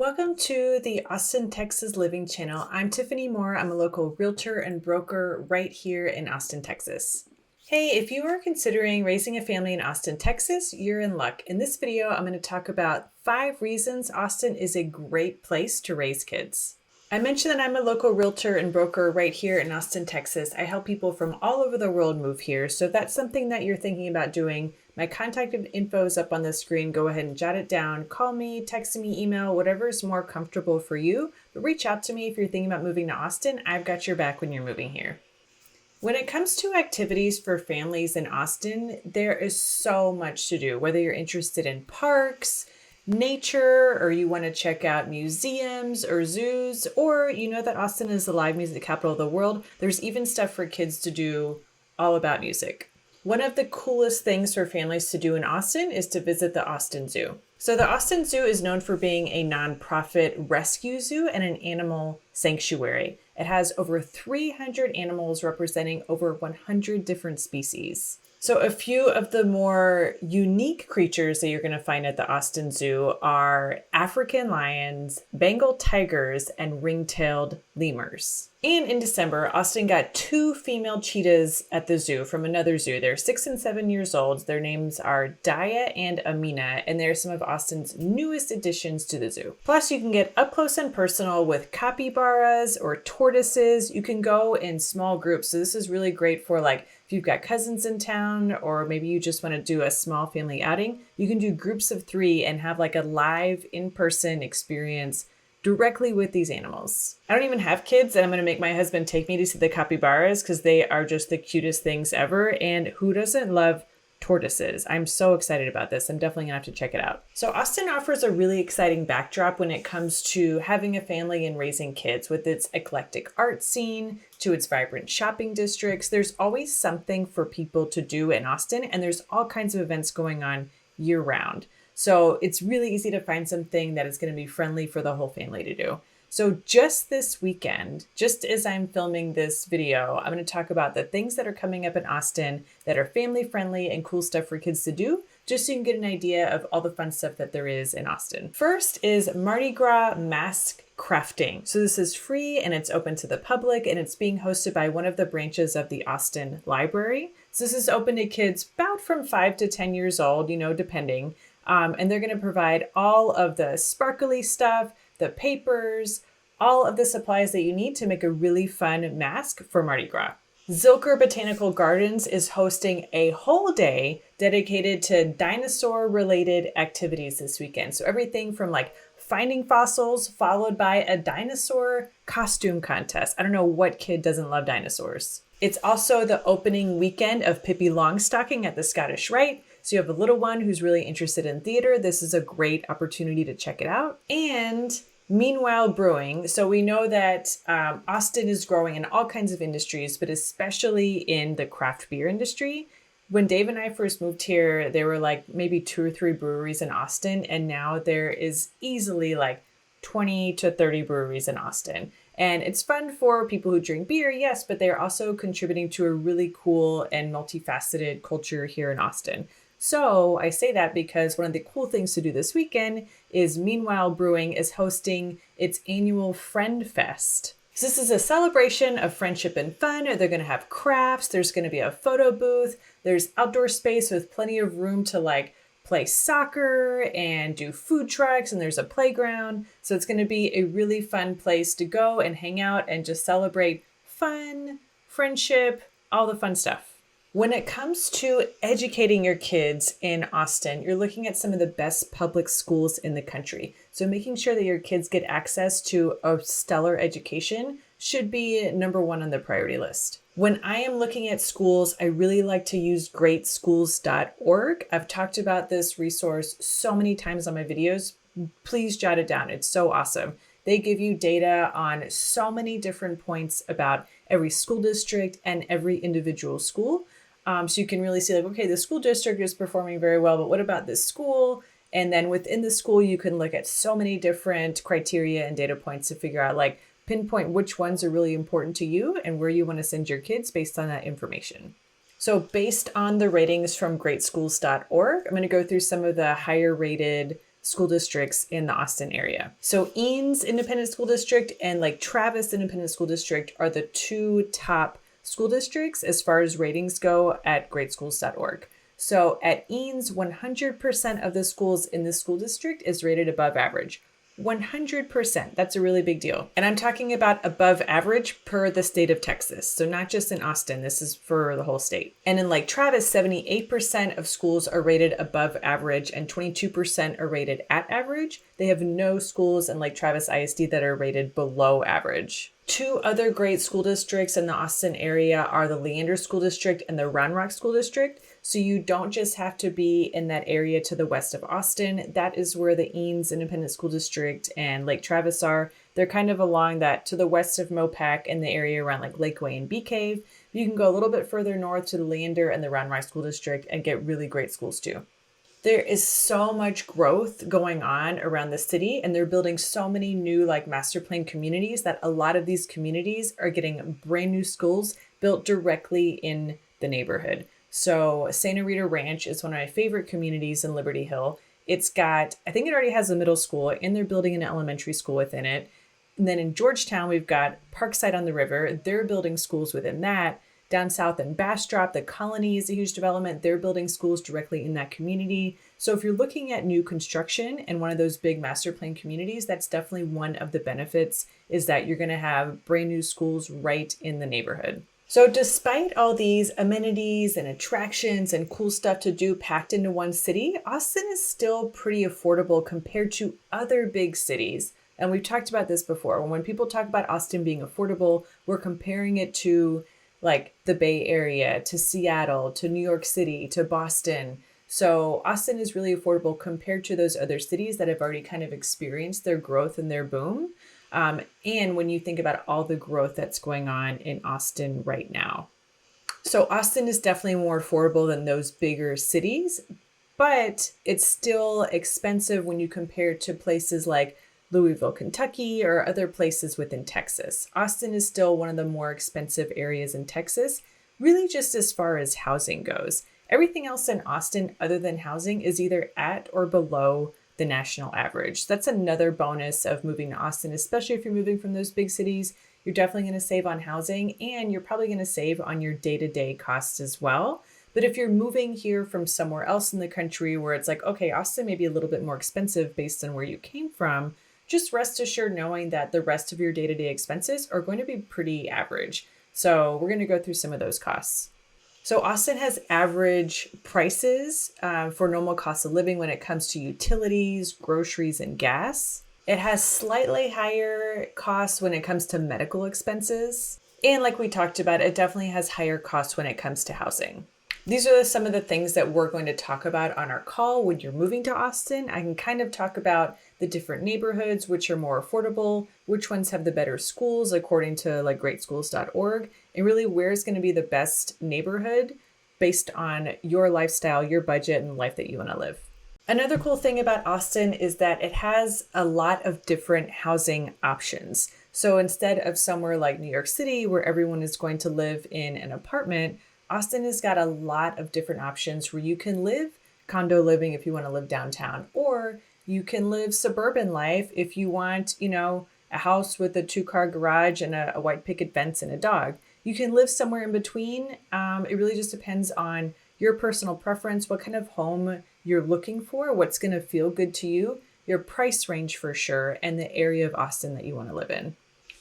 Welcome to the Austin, Texas Living Channel. I'm Tiffany Moore. I'm a local realtor and broker right here in Austin, Texas. Hey, if you are considering raising a family in Austin, Texas, you're in luck. In this video, I'm going to talk about 5 reasons Austin is a great place to raise kids. I mentioned that I'm a local realtor and broker right here in Austin, Texas. I help people from all over the world move here. So if that's something that you're thinking about doing, my contact info is up on the screen. Go ahead and jot it down. Call me, text me, email, whatever is more comfortable for you. But reach out to me if you're thinking about moving to Austin. I've got your back when you're moving here. When it comes to activities for families in Austin, there is so much to do, whether you're interested in parks, nature, or you want to check out museums or zoos, or you know that Austin is the live music capital of the world. There's even stuff for kids to do all about music. One of the coolest things for families to do in Austin is to visit the Austin Zoo. So the Austin Zoo is known for being a nonprofit rescue zoo and an animal sanctuary. It has over 300 animals representing over 100 different species. So a few of the more unique creatures that you're going to find at the Austin Zoo are African lions, Bengal tigers, and ring-tailed lemurs. And in December, Austin got 2 female cheetahs at the zoo from another zoo. They're 6 and 7 years old. Their names are Daya and Amina, and they're some of Austin's newest additions to the zoo. Plus, you can get up close and personal with capybaras or tortoises. You can go in small groups. So this is really great for if you've got cousins in town, or maybe you just want to do a small family outing, you can do groups of 3 and have a live in-person experience directly with these animals. I don't even have kids, and I'm going to make my husband take me to see the capybaras because they are just the cutest things ever. And who doesn't love tortoises? I'm so excited about this. I'm definitely gonna have to check it out. So Austin offers a really exciting backdrop when it comes to having a family and raising kids, with its eclectic art scene to its vibrant shopping districts. There's always something for people to do in Austin, and there's all kinds of events going on year round. So it's really easy to find something that is going to be friendly for the whole family to do. So just this weekend, just as I'm filming this video, I'm going to talk about the things that are coming up in Austin that are family friendly and cool stuff for kids to do, just so you can get an idea of all the fun stuff that there is in Austin. First is Mardi Gras mask crafting. So this is free and it's open to the public, and it's being hosted by one of the branches of the Austin Library. So this is open to kids about from 5 to 10 years old, depending. And they're going to provide all of the sparkly stuff, the papers, all of the supplies that you need to make a really fun mask for Mardi Gras. Zilker Botanical Gardens is hosting a whole day dedicated to dinosaur-related activities this weekend. So everything from finding fossils, followed by a dinosaur costume contest. I don't know what kid doesn't love dinosaurs. It's also the opening weekend of Pippi Longstocking at the Scottish Rite. So you have a little one who's really interested in theater. This is a great opportunity to check it out. And Meanwhile Brewing. So we know that Austin is growing in all kinds of industries, but especially in the craft beer industry. When Dave and I first moved here, there were maybe 2 or 3 breweries in Austin. And now there is easily 20 to 30 breweries in Austin. And it's fun for people who drink beer, yes, but they're also contributing to a really cool and multifaceted culture here in Austin. So I say that because one of the cool things to do this weekend is Meanwhile Brewing is hosting its annual Friend Fest. So this is a celebration of friendship and fun. They're going to have crafts. There's going to be a photo booth. There's outdoor space with plenty of room to play soccer and do food trucks, and there's a playground. So it's going to be a really fun place to go and hang out and just celebrate fun, friendship, all the fun stuff. When it comes to educating your kids in Austin, you're looking at some of the best public schools in the country. So making sure that your kids get access to a stellar education should be number 1 on the priority list. When I am looking at schools, I really like to use greatschools.org. I've talked about this resource so many times on my videos. Please jot it down. It's so awesome. They give you data on so many different points about every school district and every individual school. So you can really see okay, the school district is performing very well, but what about this school? And then within the school, you can look at so many different criteria and data points to figure out pinpoint which ones are really important to you and where you want to send your kids based on that information. So based on the ratings from greatschools.org, I'm going to go through some of the higher rated school districts in the Austin area. So Eanes Independent School District and Lake Travis Independent School District are the two top school districts as far as ratings go at greatschools.org. So at Eanes, 100% of the schools in the school district is rated above average. 100%. That's a really big deal. And I'm talking about above average per the state of Texas. So not just in Austin, this is for the whole state. And in Lake Travis, 78% of schools are rated above average and 22% are rated at average. They have no schools in Lake Travis ISD that are rated below average. Two other great school districts in the Austin area are the Leander School District and the Round Rock School District. So you don't just have to be in that area to the west of Austin. That is where the Eanes Independent School District and Lake Travis are. They're kind of along that to the west of Mopac in the area around like Lakeway and Bee Cave. You can go a little bit further north to the Leander and the Round Rock School District and get really great schools too. There is so much growth going on around the city, and they're building so many new like master plan communities that a lot of these communities are getting brand new schools built directly in the neighborhood. So Santa Rita Ranch is one of my favorite communities in Liberty Hill. It's got, I think it already has a middle school, and they're building an elementary school within it. And then in Georgetown, we've got Parkside on the River. They're building schools within that. Down south in Bastrop, the Colony is a huge development. They're building schools directly in that community. So if you're looking at new construction and one of those big master plan communities, that's definitely one of the benefits, is that you're going to have brand new schools right in the neighborhood. So despite all these amenities and attractions and cool stuff to do packed into one city, Austin is still pretty affordable compared to other big cities. And we've talked about this before. When people talk about Austin being affordable, we're comparing it to like the Bay Area, to Seattle, to New York City, to Boston. So Austin is really affordable compared to those other cities that have already kind of experienced their growth and their boom. And when you think about all the growth that's going on in Austin right now. So Austin is definitely more affordable than those bigger cities, but it's still expensive when you compare it to places like Louisville, Kentucky, or other places within Texas. Austin is still one of the more expensive areas in Texas, really just as far as housing goes. Everything else in Austin other than housing is either at or below the national average. That's another bonus of moving to Austin, especially if you're moving from those big cities. You're definitely going to save on housing, and you're probably going to save on your day-to-day costs as well. But if you're moving here from somewhere else in the country where it's like, okay, Austin may be a little bit more expensive based on where you came from, just rest assured knowing that the rest of your day-to-day expenses are going to be pretty average. So we're going to go through some of those costs. So Austin has average prices for normal cost of living when it comes to utilities, groceries, and gas. It has slightly higher costs when it comes to medical expenses. And like we talked about, it definitely has higher costs when it comes to housing. These are some of the things that we're going to talk about on our call when you're moving to Austin. I can kind of talk about the different neighborhoods, which are more affordable, which ones have the better schools according to like greatschools.org, and really where's going to be the best neighborhood based on your lifestyle, your budget, and the life that you want to live. Another cool thing about Austin is that it has a lot of different housing options. So instead of somewhere like New York City, where everyone is going to live in an apartment, Austin has got a lot of different options where you can live condo living if you want to live downtown, or you can live suburban life if you want, a house with a 2-car garage and a white picket fence and a dog. You can live somewhere in between. It really just depends on your personal preference, what kind of home you're looking for, what's going to feel good to you, your price range for sure, and the area of Austin that you want to live in.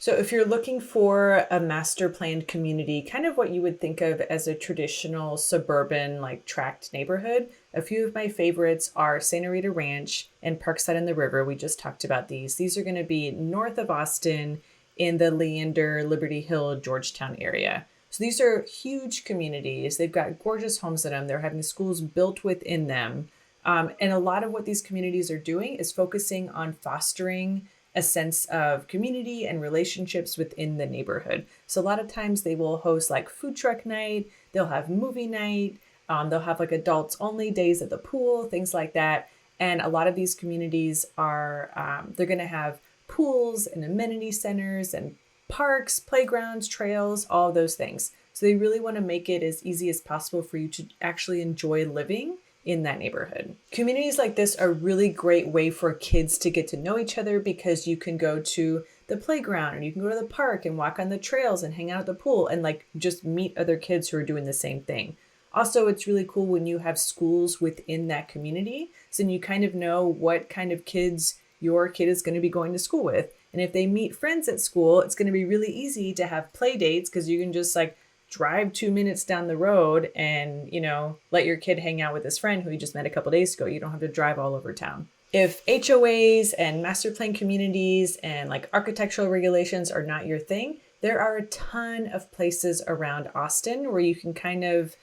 So if you're looking for a master planned community, kind of what you would think of as a traditional suburban like tract neighborhood, a few of my favorites are Santa Rita Ranch and Parkside on the River. We just talked about these. These are going to be north of Austin in the Leander, Liberty Hill, Georgetown area. So these are huge communities. They've got gorgeous homes in them. They're having schools built within them. And a lot of what these communities are doing is focusing on fostering a sense of community and relationships within the neighborhood. So a lot of times they will host like food truck night, they'll have movie night, they'll have like adults only days at the pool, things like that. And a lot of these communities are, they're going to have pools and amenity centers and parks, playgrounds, trails, all of those things. So they really want to make it as easy as possible for you to actually enjoy living in that neighborhood. Communities like this are a really great way for kids to get to know each other because you can go to the playground and you can go to the park and walk on the trails and hang out at the pool and like just meet other kids who are doing the same thing. Also, it's really cool when you have schools within that community, so then you kind of know what kind of kids your kid is going to be going to school with. And if they meet friends at school, it's going to be really easy to have play dates because you can just like drive 2 minutes down the road and, let your kid hang out with his friend who you just met a couple days ago. You don't have to drive all over town. If HOAs and master plan communities and like architectural regulations are not your thing, there are a ton of places around Austin where you can kind of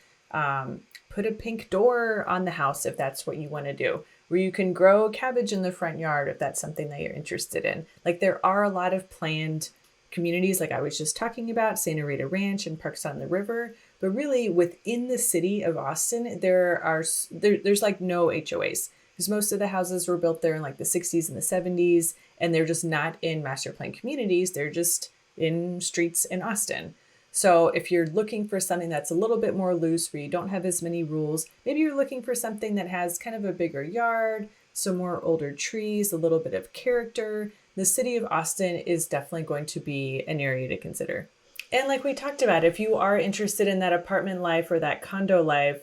put a pink door on the house if that's what you want to do, where you can grow cabbage in the front yard if that's something that you're interested in. Like there are a lot of planned communities like I was just talking about, Santa Rita Ranch and Parks on the River, but really within the city of Austin, there's like no HOAs because most of the houses were built there in like the 60s and the 70s, and they're just not in master plan communities. They're just in streets in Austin. So if you're looking for something that's a little bit more loose, where you don't have as many rules, maybe you're looking for something that has kind of a bigger yard, some more older trees, a little bit of character, the city of Austin is definitely going to be an area to consider. And like we talked about, if you are interested in that apartment life or that condo life,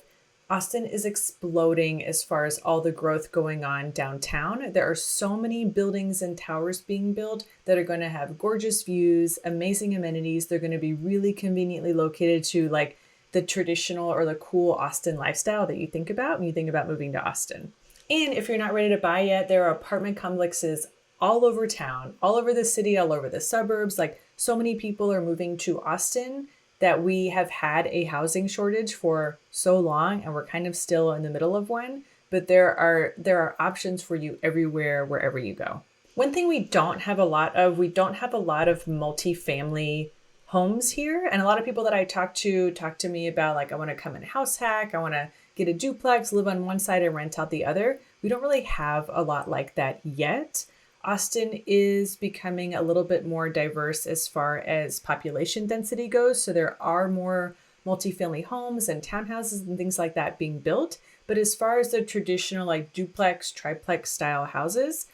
Austin is exploding as far as all the growth going on downtown. There are so many buildings and towers being built that are going to have gorgeous views, amazing amenities. They're going to be really conveniently located to like the traditional or the cool Austin lifestyle that you think about when you think about moving to Austin. And if you're not ready to buy yet, there are apartment complexes all over town, all over the city, all over the suburbs. Like so many people are moving to Austin that we have had a housing shortage for so long, and we're kind of still in the middle of one, but there are options for you everywhere, wherever you go. One thing we don't have a lot of multifamily homes here. And a lot of people that I talk to me about, like, I want to come and house hack, I want to get a duplex, live on one side and rent out the other. We don't really have a lot like that yet. Austin is becoming a little bit more diverse as far as population density goes. So there are more multifamily homes and townhouses and things like that being built. But as far as the traditional like duplex, triplex style houses,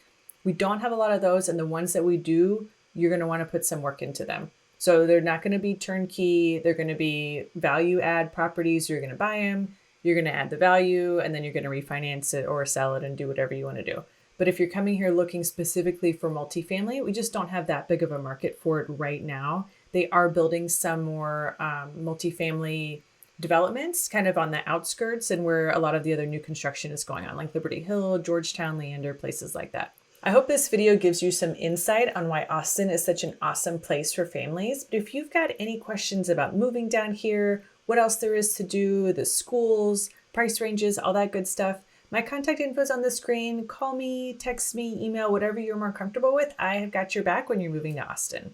we don't have a lot of those. And the ones that we do, you're going to want to put some work into them. So they're not going to be turnkey. They're going to be value add properties. You're going to buy them, you're going to add the value, and then you're going to refinance it or sell it and do whatever you want to do. But if you're coming here looking specifically for multifamily, we just don't have that big of a market for it right now. They are building some more multifamily developments kind of on the outskirts and where a lot of the other new construction is going on, like Liberty Hill, Georgetown, Leander, places like that. I hope this video gives you some insight on why Austin is such an awesome place for families. But if you've got any questions about moving down here, what else there is to do, the schools, price ranges, all that good stuff, my contact info is on the screen. Call me, text me, email, whatever you're more comfortable with. I have got your back when you're moving to Austin.